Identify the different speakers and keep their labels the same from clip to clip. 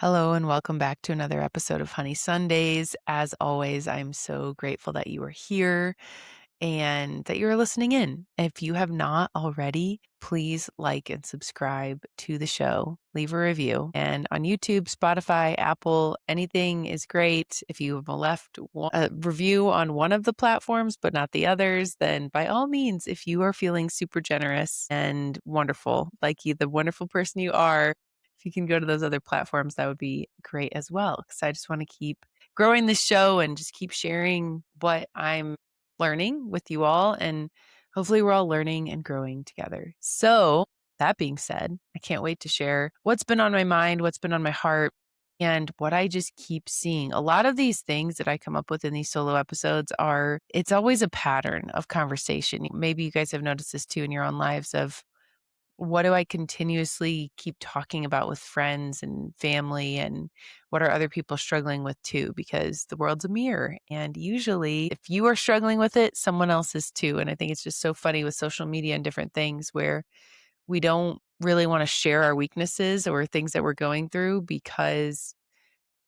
Speaker 1: Hello and welcome back to another episode of Honey Sundays. As always, I'm so grateful that you are here and that you're listening in. If you have not already, please like and subscribe to the show. Leave a review. And on YouTube, Spotify, Apple, anything is great. If you have left a review on one of the platforms, but not the others, then by all means, if you are feeling super generous and wonderful, like you, the wonderful person you are, if you can go to those other platforms, that would be great as well. Because I just want to keep growing this show and just keep sharing what I'm learning with you all. And hopefully, we're all learning and growing together. So, that being said, I can't wait to share what's been on my mind, what's been on my heart, and what I just keep seeing. A lot of these things that I come up with in these solo episodes it's always a pattern of conversation. Maybe you guys have noticed this too in your own lives of what do I continuously keep talking about with friends and family, and what are other people struggling with too? Because the world's a mirror. And usually, if you are struggling with it, someone else is too. And I think it's just so funny with social media and different things where we don't really want to share our weaknesses or things that we're going through because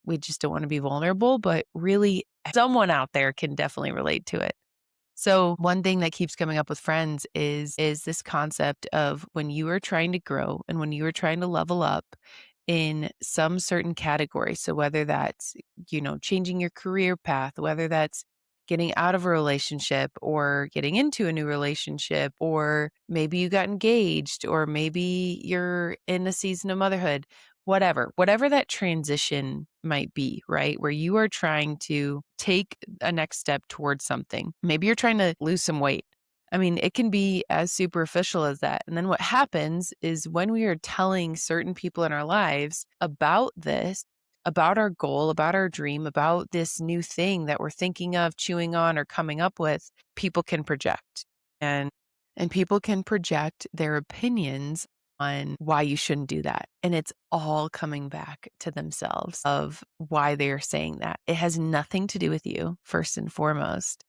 Speaker 1: we just don't want to be vulnerable. But really, someone out there can definitely relate to it. So one thing that keeps coming up with friends is this concept of when you are trying to grow and when you are trying to level up in some certain category. So whether that's, changing your career path, whether that's getting out of a relationship or getting into a new relationship, or maybe you got engaged, or maybe you're in a season of motherhood, whatever that transition might be, right? Where you are trying to take a next step towards something. Maybe you're trying to lose some weight. I mean, it can be as superficial as that. And then what happens is when we are telling certain people in our lives about this, about our goal, about our dream, about this new thing that we're thinking of, chewing on, or coming up with, people can project. And people can project their opinions on why you shouldn't do that. And it's all coming back to themselves of why they are saying that. It has nothing to do with you, first and foremost.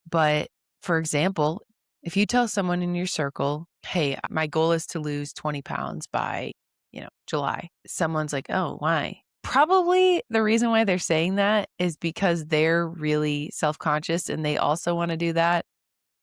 Speaker 1: But for example, if you tell someone in your circle, hey, my goal is to lose 20 pounds by, July, someone's like, oh, why? Probably the reason why they're saying that is because they're really self-conscious and they also want to do that.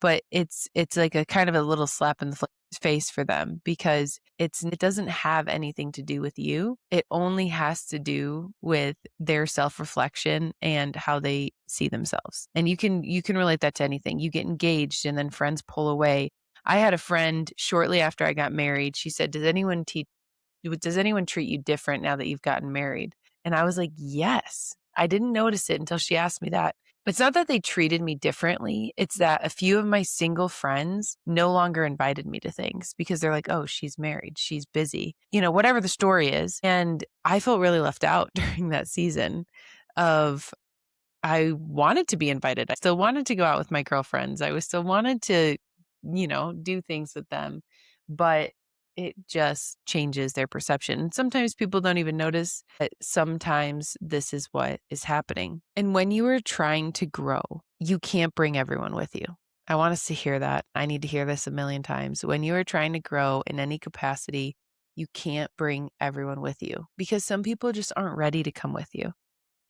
Speaker 1: But it's like a kind of a little slap in the face for them because it doesn't have anything to do with you. It only has to do with their self-reflection and how they see themselves. And you can relate that to anything. You get engaged and then friends pull away. I had a friend shortly after I got married. She said, does anyone treat you different now that you've gotten married? And I was like, yes. I didn't notice it until she asked me that. It's not that they treated me differently. It's that a few of my single friends no longer invited me to things because they're like, oh, she's married, she's busy, whatever the story is. And I felt really left out during that season of I wanted to be invited. I still wanted to go out with my girlfriends. I was still wanted to, do things with them, but it just changes their perception. And sometimes people don't even notice that sometimes this is what is happening. And when you are trying to grow, you can't bring everyone with you. I want us to hear that. I need to hear this a million times. When you are trying to grow in any capacity, you can't bring everyone with you because some people just aren't ready to come with you.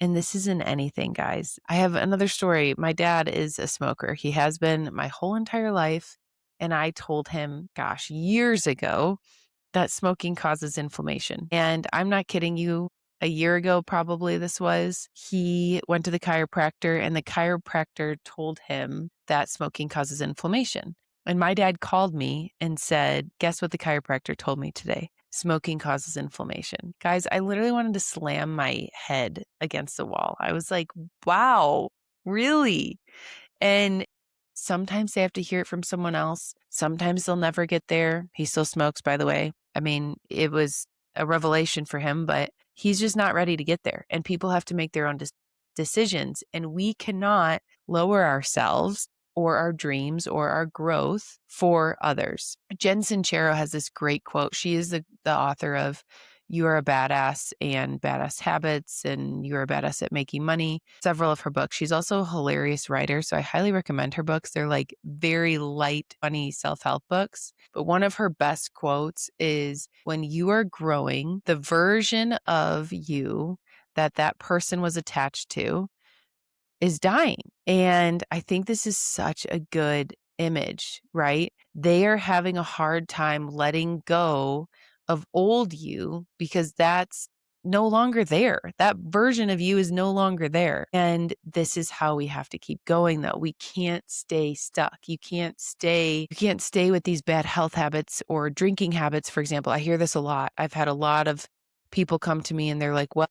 Speaker 1: And this isn't anything, guys. I have another story. My dad is a smoker. He has been my whole entire life. And I told him, gosh, years ago, that smoking causes inflammation. And I'm not kidding you. A year ago, probably this was, he went to the chiropractor and the chiropractor told him that smoking causes inflammation. And my dad called me and said, guess what the chiropractor told me today? Smoking causes inflammation. Guys, I literally wanted to slam my head against the wall. I was like, wow, really? And sometimes they have to hear it from someone else. Sometimes they'll never get there. He still smokes, by the way. I mean, it was a revelation for him, but he's just not ready to get there. And people have to make their own decisions. And we cannot lower ourselves or our dreams or our growth for others. Jen Sincero has this great quote. She is the author of You Are a Badass and Badass Habits, and You Are a Badass at Making Money, several of her books. She's also a hilarious writer, so I highly recommend her books. They're like very light, funny self-help books. But one of her best quotes is, when you are growing, the version of you that that person was attached to is dying. And I think this is such a good image, right? They are having a hard time letting go of old you because that's no longer there. That version of you is no longer there. And this is how we have to keep going though. We can't stay stuck. You can't stay with these bad health habits or drinking habits, for example. I hear this a lot. I've had a lot of people come to me and they're like, "Well,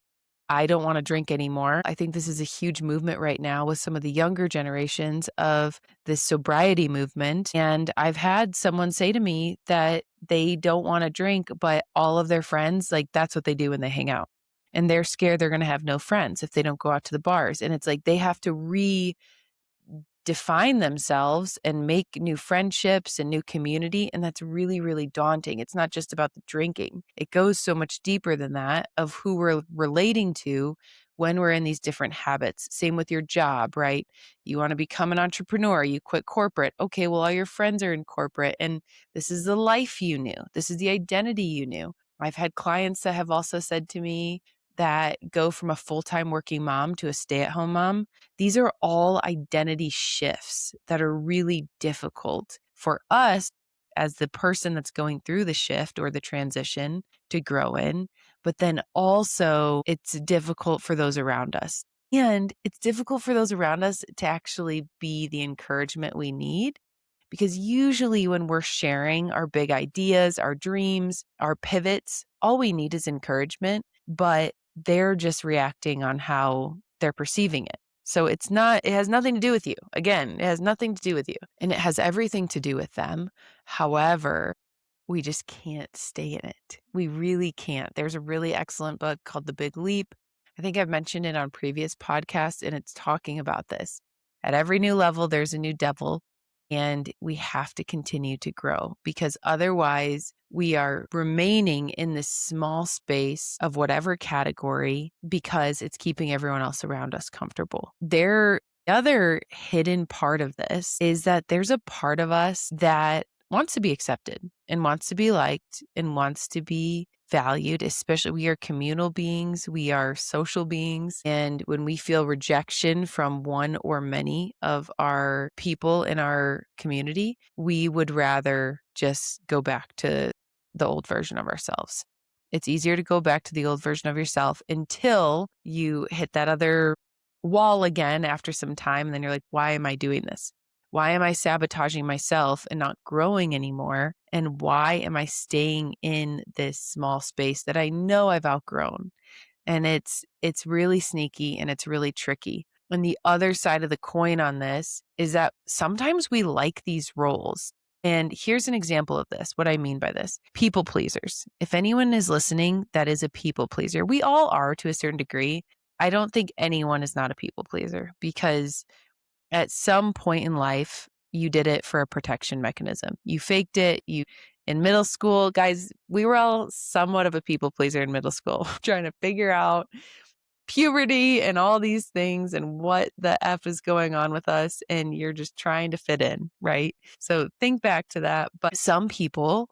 Speaker 1: I don't want to drink anymore." I think this is a huge movement right now with some of the younger generations of this sobriety movement. And I've had someone say to me that they don't want to drink, but all of their friends, like that's what they do when they hang out. And they're scared they're going to have no friends if they don't go out to the bars. And it's like they have to define themselves and make new friendships and new community. And that's really, really daunting. It's not just about the drinking, it goes so much deeper than that of who we're relating to when we're in these different habits. Same with your job, right? You want to become an entrepreneur, you quit corporate. Okay, well, all your friends are in corporate, and this is the life you knew, this is the identity you knew. I've had clients that have also said to me that go from a full-time working mom to a stay-at-home mom. These are all identity shifts that are really difficult for us as the person that's going through the shift or the transition to grow in. But then also, it's difficult for those around us. And it's difficult for those around us to actually be the encouragement we need. Because usually, when we're sharing our big ideas, our dreams, our pivots, all we need is encouragement, but they're just reacting on how they're perceiving it. So it has nothing to do with you. Again, it has nothing to do with you, and it has everything to do with them. However, we just can't stay in it. We really can't. There's a really excellent book called The Big Leap. I think I've mentioned it on previous podcasts, and it's talking about this. At every new level, there's a new devil, and we have to continue to grow because otherwise we are remaining in this small space of whatever category because it's keeping everyone else around us comfortable. The other hidden part of this is that there's a part of us that wants to be accepted and wants to be liked and wants to be valued, especially we are communal beings, we are social beings. And when we feel rejection from one or many of our people in our community, we would rather just go back to the old version of ourselves. It's easier to go back to the old version of yourself until you hit that other wall again after some time. And then you're like, why am I doing this? Why am I sabotaging myself and not growing anymore? And why am I staying in this small space that I know I've outgrown? And it's really sneaky and it's really tricky. And the other side of the coin on this is that sometimes we like these roles. And here's an example of this, what I mean by this. People pleasers. If anyone is listening that is a people pleaser, we all are to a certain degree. I don't think anyone is not a people pleaser because at some point in life, you did it for a protection mechanism. You faked it. In middle school, guys, we were all somewhat of a people pleaser in middle school, trying to figure out puberty and all these things and what the F is going on with us. And you're just trying to fit in, right? So think back to that. But some people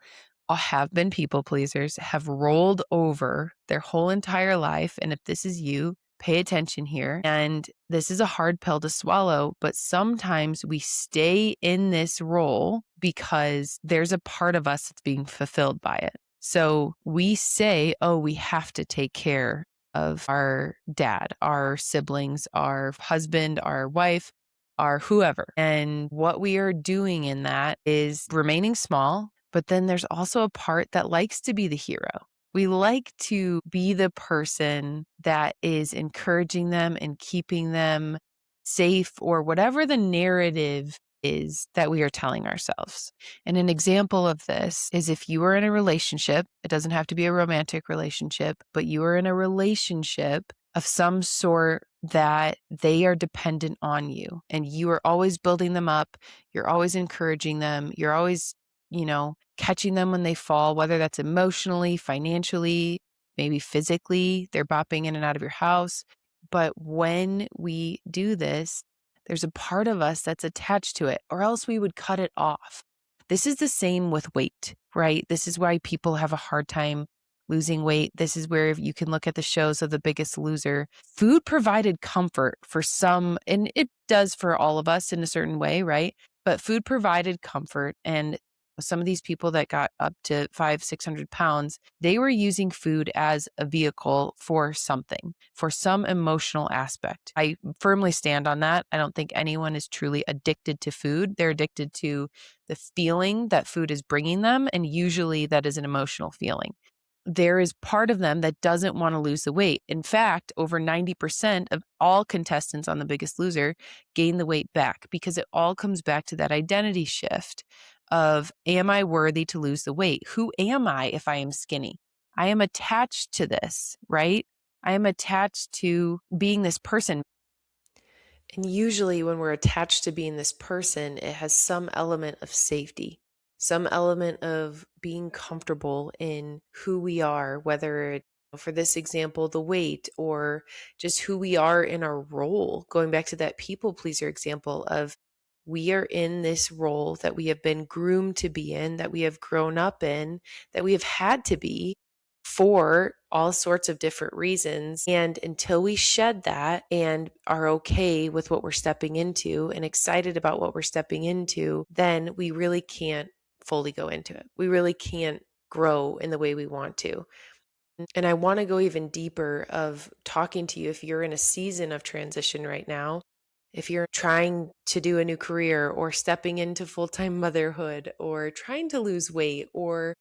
Speaker 1: have been people pleasers, have rolled over their whole entire life. And if this is you, pay attention here. And this is a hard pill to swallow, but sometimes we stay in this role because there's a part of us that's being fulfilled by it. So we say, oh, we have to take care of our dad, our siblings, our husband, our wife, our whoever. And what we are doing in that is remaining small, but then there's also a part that likes to be the hero. We like to be the person that is encouraging them and keeping them safe or whatever the narrative is that we are telling ourselves. And an example of this is if you are in a relationship, it doesn't have to be a romantic relationship, but you are in a relationship of some sort that they are dependent on you and you are always building them up. You're always encouraging them. You're always, catching them when they fall, whether that's emotionally, financially, maybe physically they're bopping in and out of your house. But when we do this, there's a part of us that's attached to it, or else we would cut it off. This is the same with weight, right? This is why people have a hard time losing weight. This is where you can look at the shows of The Biggest Loser. Food provided comfort for some, and it does for all of us in a certain way, right? But food provided comfort. And some of these people that got up to 500-600 pounds, they were using food as a vehicle for something, for some emotional aspect. I firmly stand on that. I don't think anyone is truly addicted to food. They're addicted to the feeling that food is bringing them, and usually that is an emotional feeling. There is part of them that doesn't want to lose the weight. In fact, over 90% of all contestants on The Biggest Loser gain the weight back, because it all comes back to that identity shift of, am I worthy to lose the weight? Who am I if I am skinny? I am attached to this, right? I am attached to being this person. And usually, when we're attached to being this person, it has some element of safety, some element of being comfortable in who we are, whether it, for this example, the weight, or just who we are in our role. Going back to that people pleaser example of, we are in this role that we have been groomed to be in, that we have grown up in, that we have had to be for all sorts of different reasons. And until we shed that and are okay with what we're stepping into and excited about what we're stepping into, then we really can't fully go into it. We really can't grow in the way we want to. And I want to go even deeper of talking to you if you're in a season of transition right now, if you're trying to do a new career or stepping into full-time motherhood or trying to lose weight or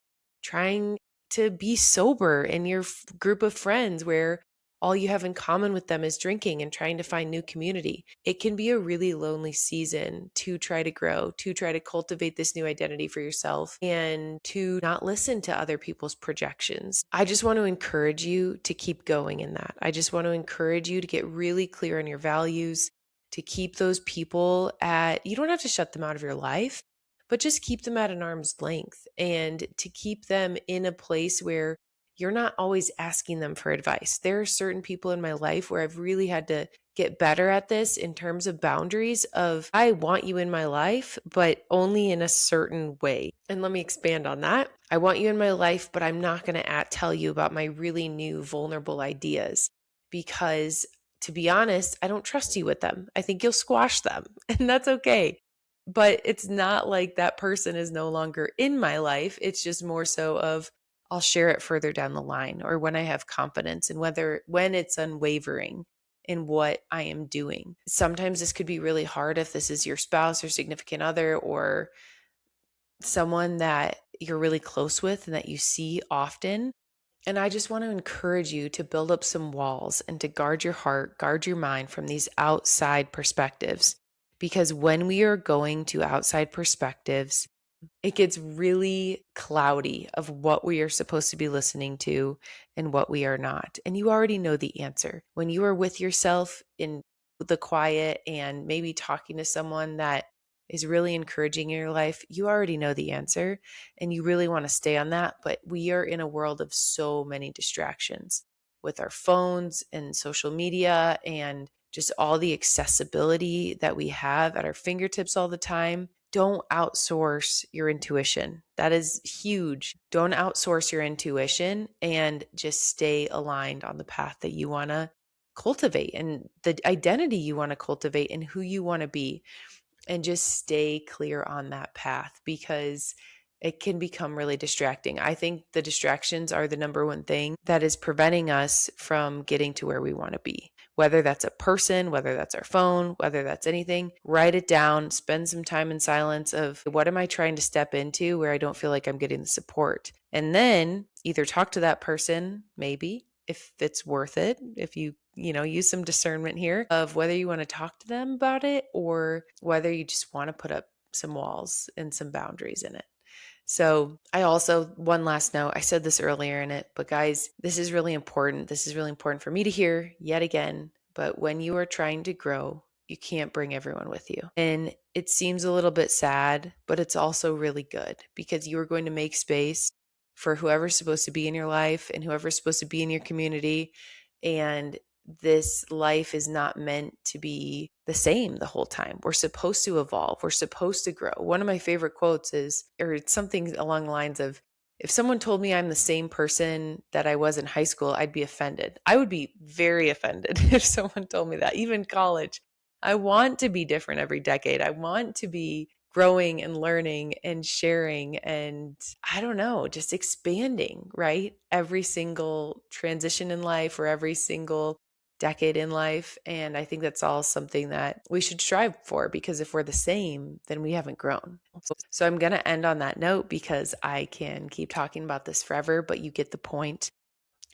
Speaker 1: trying to be sober in your group of friends where all you have in common with them is drinking and trying to find new community. It can be a really lonely season to try to grow, to try to cultivate this new identity for yourself, and to not listen to other people's projections. I just want to encourage you to keep going in that. I just want to encourage you to get really clear on your values, to keep those people at, you don't have to shut them out of your life, but just keep them at an arm's length, and to keep them in a place where you're not always asking them for advice. There are certain people in my life where I've really had to get better at this in terms of boundaries of, I want you in my life, but only in a certain way. And let me expand on that. I want you in my life, but I'm not going to tell you about my really new vulnerable ideas, because to be honest, I don't trust you with them. I think you'll squash them, and that's okay. But it's not like that person is no longer in my life. It's just more so of, I'll share it further down the line, or when I have confidence, and when it's unwavering in what I am doing. Sometimes this could be really hard if this is your spouse or significant other, or someone that you're really close with and that you see often. And I just want to encourage you to build up some walls and to guard your heart, guard your mind from these outside perspectives. Because when we are going to outside perspectives, it gets really cloudy of what we are supposed to be listening to and what we are not. And you already know the answer. When you are with yourself in the quiet and maybe talking to someone that is really encouraging in your life, you already know the answer and you really want to stay on that. But we are in a world of so many distractions with our phones and social media and just all the accessibility that we have at our fingertips all the time. Don't outsource your intuition. That is huge. Don't outsource your intuition, and just stay aligned on the path that you want to cultivate and the identity you want to cultivate and who you want to be, and just stay clear on that path, because it can become really distracting. I think the distractions are the number one thing that is preventing us from getting to where we want to be. Whether that's a person, whether that's our phone, whether that's anything, write it down, spend some time in silence of, what am I trying to step into where I don't feel like I'm getting the support? And then either talk to that person, maybe, if it's worth it, if you know, use some discernment here of whether you want to talk to them about it or whether you just want to put up some walls and some boundaries in it. So I also, one last note, I said this earlier in it, but guys, this is really important. This is really important for me to hear yet again. But when you are trying to grow, you can't bring everyone with you. And it seems a little bit sad, but it's also really good, because you are going to make space for whoever's supposed to be in your life and whoever's supposed to be in your community. And this life is not meant to be the same the whole time. We're supposed to evolve. We're supposed to grow. One of my favorite quotes is, or it's something along the lines of, if someone told me I'm the same person that I was in high school, I'd be offended. I would be very offended if someone told me that, even college. I want to be different every decade. I want to be growing and learning and sharing and I don't know, just expanding, right? Every single transition in life or every single decade in life. And I think that's all something that we should strive for because if we're the same, then we haven't grown. So I'm going to end on that note because I can keep talking about this forever, but you get the point.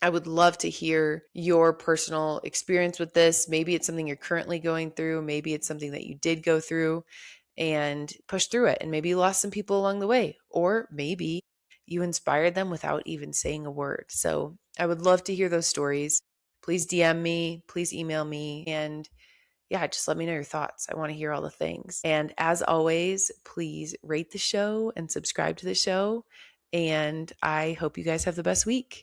Speaker 1: I would love to hear your personal experience with this. Maybe it's something you're currently going through. Maybe it's something that you did go through and push through it. And maybe you lost some people along the way, or maybe you inspired them without even saying a word. So I would love to hear those stories. Please DM me, please email me, and yeah, just let me know your thoughts. I want to hear all the things. And as always, please rate the show and subscribe to the show. And I hope you guys have the best week.